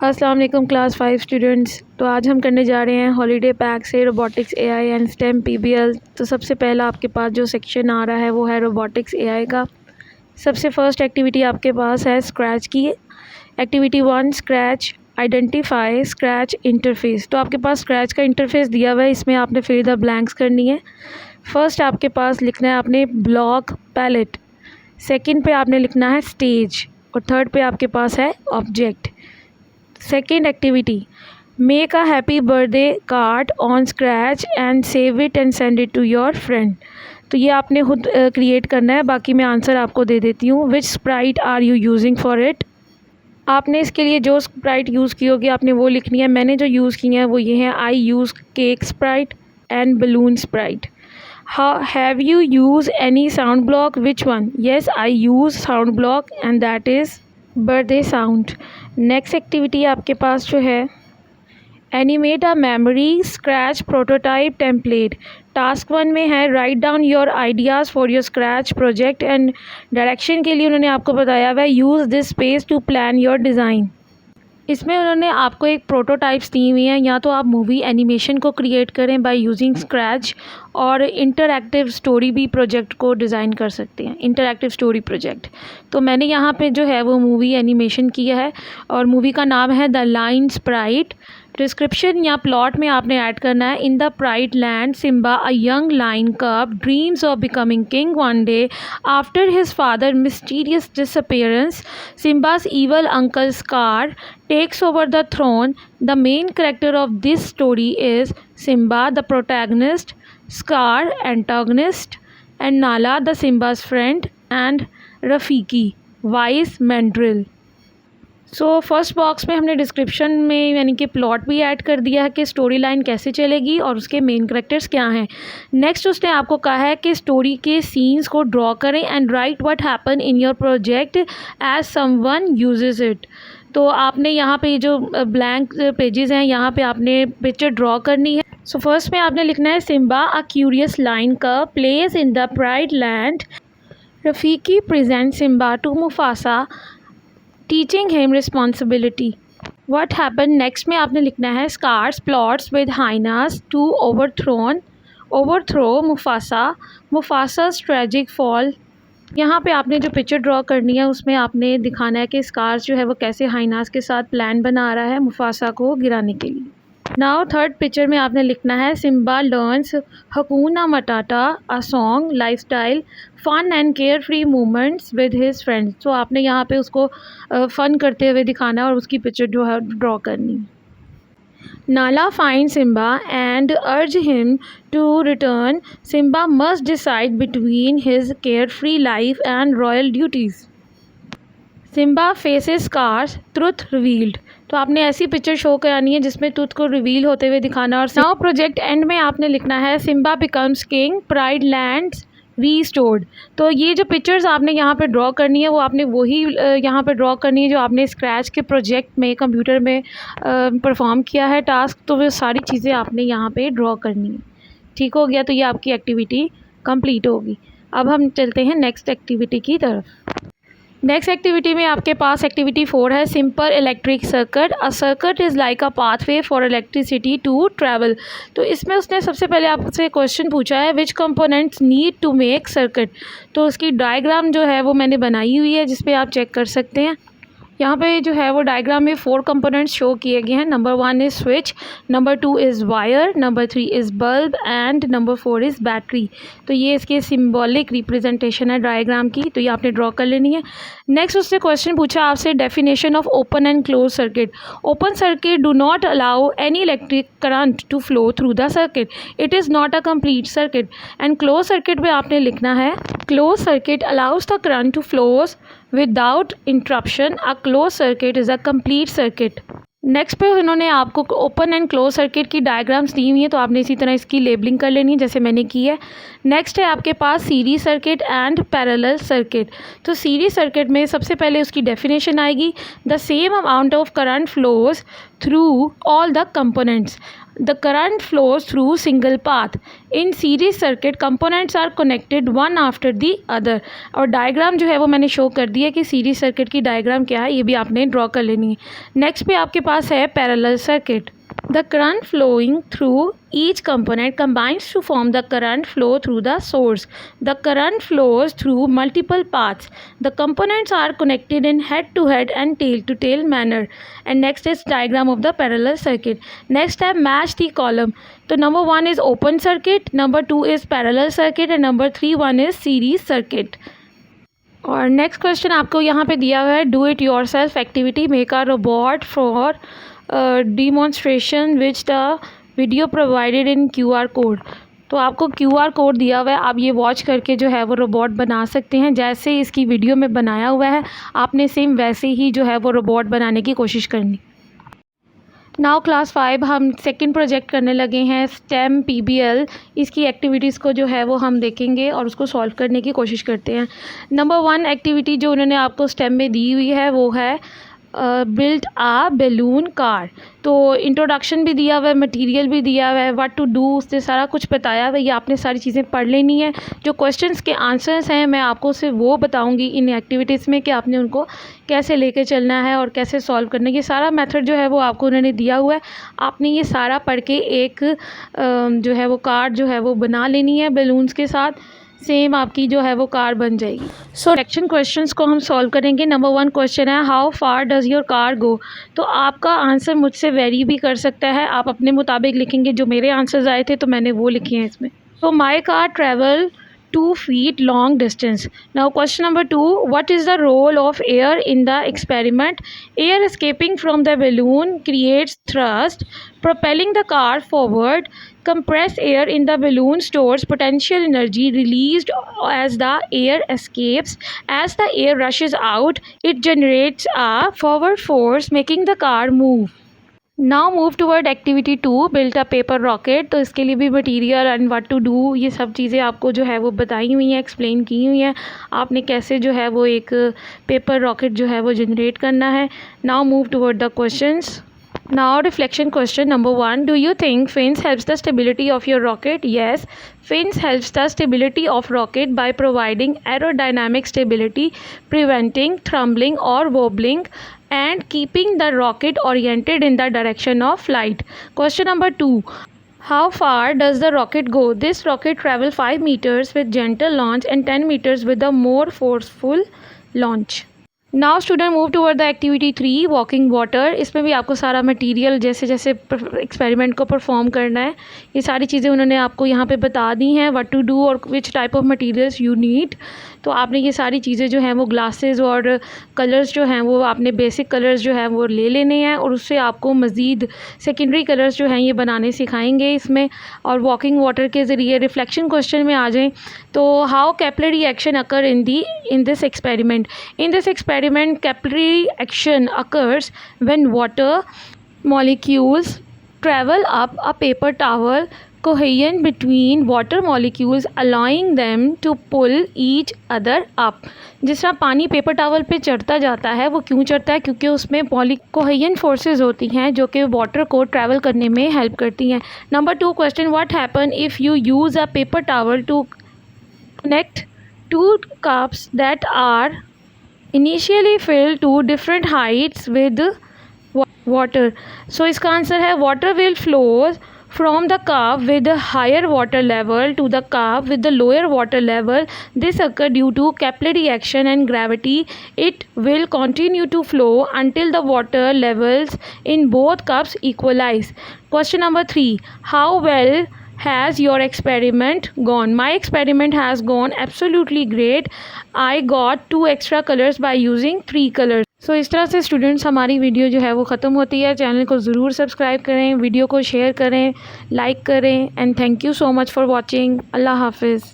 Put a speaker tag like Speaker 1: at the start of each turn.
Speaker 1: अस्सलाम वालेकुम class 5 students. तो आज हम करने जा रहे हैं हॉलीडे पैक से robotics AI and stem PBL. तो सबसे पहला आपके पास जो सेक्शन आ रहा है वो है रोबोटिक्स एआई का। सबसे फर्स्ट एक्टिविटी आपके पास है स्क्रैच की। Activity 1 scratch identify scratch interface. तो आपके पास स्क्रैच का इंटरफेस दिया हुआ है, इसमें आपने फिल द ब्लैंक्स करनी है। फर्स्ट आपके पास लिखना है आपने ब्लॉक पैलेट, सेकंड पे आपने लिखना है स्टेज और थर्ड पे आपके पास है object. Second activity make a happy birthday card on scratch and save it and send it to your friend. तो ये आपने खुद क्रिएट करना है, बाकी मैं आंसर आपको दे देती हूँ। Which sprite are you using for it. आपने इसके लिए जो स्प्राइट यूज़ की होगी आपने वो लिखनी है। मैंने जो यूज़ की है वो ये है, I use cake sprite and balloon sprite. Have you use any sound block, which one. Yes I use sound block and that is birthday sound. Next activity आपके पास जो है animate a memory Scratch prototype template. Task 1 में है write down your ideas for your Scratch project and direction के लिए उन्होंने आपको बताया हुआ है use this space to plan your design. इसमें उन्होंने आपको एक प्रोटोटाइप्स दी हुई हैं, या तो आप मूवी एनिमेशन को क्रिएट करें बाय यूजिंग स्क्रैच, और इंटरैक्टिव स्टोरी भी प्रोजेक्ट को डिज़ाइन कर सकते हैं, इंटरैक्टिव स्टोरी प्रोजेक्ट। तो मैंने यहाँ पे जो है वो मूवी एनिमेशन किया है और मूवी का नाम है द लाइन स्प्राइट। डिस्क्रिप्शन या प्लॉट में आपने ऐड करना है, in the Pride Land Simba a young lion cub dreams of becoming king one day after his father mysterious disappearance Simba's evil uncle Scar takes over the throne. The main character of this story is Simba, the protagonist, Scar, antagonist, and Nala, the Simba's friend, and Rafiki, wise mandrill. So first box में हमने description में यानी कि plot भी add कर दिया है कि स्टोरी लाइन कैसे चलेगी और उसके मेन कैरेक्टर्स क्या हैं। नेक्स्ट उसने आपको कहा है कि स्टोरी के सीन्स को ड्रॉ करें and write what happen in your project as someone uses it. तो आपने यहाँ पे जो ब्लैंक पेजेस हैं यहाँ पे आपने पिक्चर ड्रॉ करनी है। सो फर्स्ट में आपने लिखना है सिम्बा अ क्यूरियस लाइन का place in the Pride Land, Rafiki present Simba to Mufasa teaching him responsibility. What happen next में आपने लिखना है Scar's plots with hyenas to overthrow Mufasa's tragic fall. यहाँ पे आपने जो पिक्चर ड्रॉ करनी है उसमें आपने दिखाना है कि स्कार्स जो है वो कैसे हाइनास के साथ प्लान बना रहा है मुफासा को गिराने के लिए। नाउ थर्ड पिक्चर में आपने लिखना है Simba learns hakuna matata a song lifestyle fun and care free moments with his friends. तो आपने यहाँ पे उसको फ़न करते हुए दिखाना है और उसकी पिक्चर जो है ड्रॉ करनी। Nala find Simba and urge him to return. Simba must decide between his carefree life and royal duties. Simba faces Scar's truth revealed. तो आपने ऐसी पिक्चर शो करानी है जिसमें ट्रुथ को रिवील होते हुए दिखाना। और नाउ प्रोजेक्ट एंड में आपने लिखना है Simba becomes king Pride Lands restored. तो ये जो पिक्चर्स आपने यहाँ पे ड्रॉ करनी है वो आपने वही यहाँ पे ड्रॉ करनी है जो आपने स्क्रैच के प्रोजेक्ट में कंप्यूटर में परफॉर्म किया है टास्क। तो वो सारी चीज़ें आपने यहाँ पे ड्रॉ करनी है। ठीक हो गया, तो ये आपकी एक्टिविटी कंप्लीट होगी। अब हम चलते हैं नेक्स्ट एक्टिविटी की तरफ। नेक्स्ट एक्टिविटी में आपके पास एक्टिविटी 4 है simple electric circuit. A circuit is like a pathway for electricity to travel. तो इसमें उसने सबसे पहले आपसे क्वेश्चन पूछा है which components need to make circuit. तो उसकी डायग्राम जो है वो मैंने बनाई हुई है जिस पे आप चेक कर सकते हैं। यहाँ पे जो है वो डायग्राम में 4 कंपोनेंट्स शो किए गए हैं। Number 1 is switch, number 2 is wire, number 3 is bulb and number 4 is battery. तो ये इसके सिंबॉलिक रिप्रेजेंटेशन है डायग्राम की, तो ये आपने ड्रॉ कर लेनी है। नेक्स्ट उससे क्वेश्चन पूछा आपसे definition of open and close circuit. Open circuit do not allow any electric current to flow through the circuit, it is not a complete circuit. And close circuit में आपने लिखना है close circuit allows the current to flows without interruption, a close circuit is a complete circuit. Next पे उन्होंने आपको open and close circuit की diagrams दी हुई हैं, तो आपने इसी तरह इसकी लेबलिंग कर लेनी है जैसे मैंने की है। नेक्स्ट है आपके पास series circuit and parallel circuit. तो सीरीज सर्किट में सबसे पहले उसकी डेफिनेशन आएगी the same amount of current flows through all the components. The current flows through single path. In series circuit, components are connected one after the other. और diagram जो है वो मैंने शो कर दिया कि सीरीज सर्किट की डायग्राम क्या है, ये भी आपने ड्रॉ कर लेनी है। नेक्स्ट पे आपके पास है parallel circuit. The current flowing through each component combines to form the current flow through the source. The current flows through multiple paths. The components are connected in head-to-head and tail-to-tail manner. And next is diagram of the parallel circuit. Next है match the column. So number 1 is open circuit, number 2 is parallel circuit, and number 3 one is series circuit. और next question आपको यहाँ पे दिया हुआ है, do it your self activity, make a robot for demonstration which the video provided in QR code. तो आपको QR code दिया हुआ है, आप ये वॉच करके जो है वो रोबोट बना सकते हैं, जैसे इसकी वीडियो में बनाया हुआ है आपने सेम वैसे ही जो है वो रोबोट बनाने की कोशिश करनी। नाउ क्लास 5 हम सेकंड प्रोजेक्ट करने लगे हैं STEM PBL। इसकी एक्टिविटीज़ को जो है वो हम देखेंगे और उसको सॉल्व करने की कोशिश करते हैं। नंबर 1 एक्टिविटी जो उन्होंने आपको STEM में दी हुई है वो है बिल्ड आ बैलून कार। तो इंट्रोडक्शन भी दिया हुआ है, मटेरियल भी दिया हुआ है, व्हाट टू डू, उससे सारा कुछ बताया हुआ है। ये आपने सारी चीज़ें पढ़ लेनी है। जो क्वेश्चंस के आंसर्स हैं मैं आपको सिर्फ वो बताऊंगी इन एक्टिविटीज़ में कि आपने उनको कैसे लेके चलना है और कैसे सॉल्व करना है। ये सारा मेथड जो है वो आपको उन्होंने दिया हुआ है, आपने ये सारा पढ़ के एक जो है वो कार जो है वो बना लेनी है बैलून्स के साथ, सेम आपकी जो है वो कार बन जाएगी। सो सेक्शन क्वेश्चंस को हम सॉल्व करेंगे। नंबर 1 क्वेश्चन है how far does your car go. तो आपका आंसर मुझसे वेरी भी कर सकता है, आप अपने मुताबिक लिखेंगे। जो मेरे आंसर्स आए थे तो मैंने वो लिखे हैं इसमें। तो my car travel 2 feet long distance. Now question number 2, what is the role of air in the experiment? Air escaping from the balloon creates thrust, propelling the car forward. Compressed air in the balloon stores potential energy released as the air escapes. As the air rushes out, it generates a forward force, making the car move. Now move toward activity 2, built a paper rocket. तो इसके लिए भी material and what to do ये सब चीज़ें आपको जो है वो बताई हुई हैं, एक्सप्लेन की हुई हैं, आपने कैसे जो है वो एक पेपर रॉकेट जो है वो जनरेट करना है। Now move toward the questions. Now reflection question number 1, do you think fins helps the stability of your rocket? Yes, fins helps the stability of rocket by providing aerodynamic stability, preventing thrumbling or wobbling, and keeping the rocket oriented in the direction of flight. Question number 2, how far does the rocket go? This rocket travels 5 meters with gentle launch and 10 meters with a more forceful launch. Now student move toward the activity 3, walking water. इसमें भी आपको सारा material जैसे जैसे experiment को perform करना है ये सारी चीज़ें उन्होंने आपको यहाँ पे बता दी हैं, व्हाट टू डू और which type of materials you need. तो आपने ये सारी चीज़ें जो हैं वो ग्लासेस और कलर्स जो हैं वो आपने बेसिक कलर्स जो हैं वो ले लेने हैं और उससे आपको मज़ीद सेकेंडरी कलर्स जो हैं ये बनाने सिखाएंगे इसमें। और वॉकिंग वाटर के ज़रिए रिफ्लेक्शन क्वेश्चन में आ जाएँ तो how capillary action occur in this experiment. In this experiment capillary action occurs when water molecules travel up a paper towel coherent between water molecules allowing them to pull each other up। जिस तरह पानी paper towel पे चढ़ता जाता है वो क्यों चढ़ता है, क्योंकि उसमें कोहेरेंट फोर्सेस होती हैं जो कि वाटर को ट्रैवल करने में हेल्प करती हैं। Number 2 question, what happen if you use a paper towel to connect 2 cups that are initially filled to different heights with water। So इसका आंसर है water will flow from the cup with the higher water level to the cup with the lower water level. This occurs due to capillary action and gravity. It will continue to flow until the water levels in both cups equalize. Question number 3, how well has your experiment gone? My experiment has gone absolutely great. I got 2 extra colors by using 3 colors. सो इस तरह से students हमारी video जो है वो ख़त्म होती है। चैनल को ज़रूर सब्सक्राइब करें, वीडियो को शेयर करें, लाइक करें and thank you so much for watching. अल्लाह हाफिज़।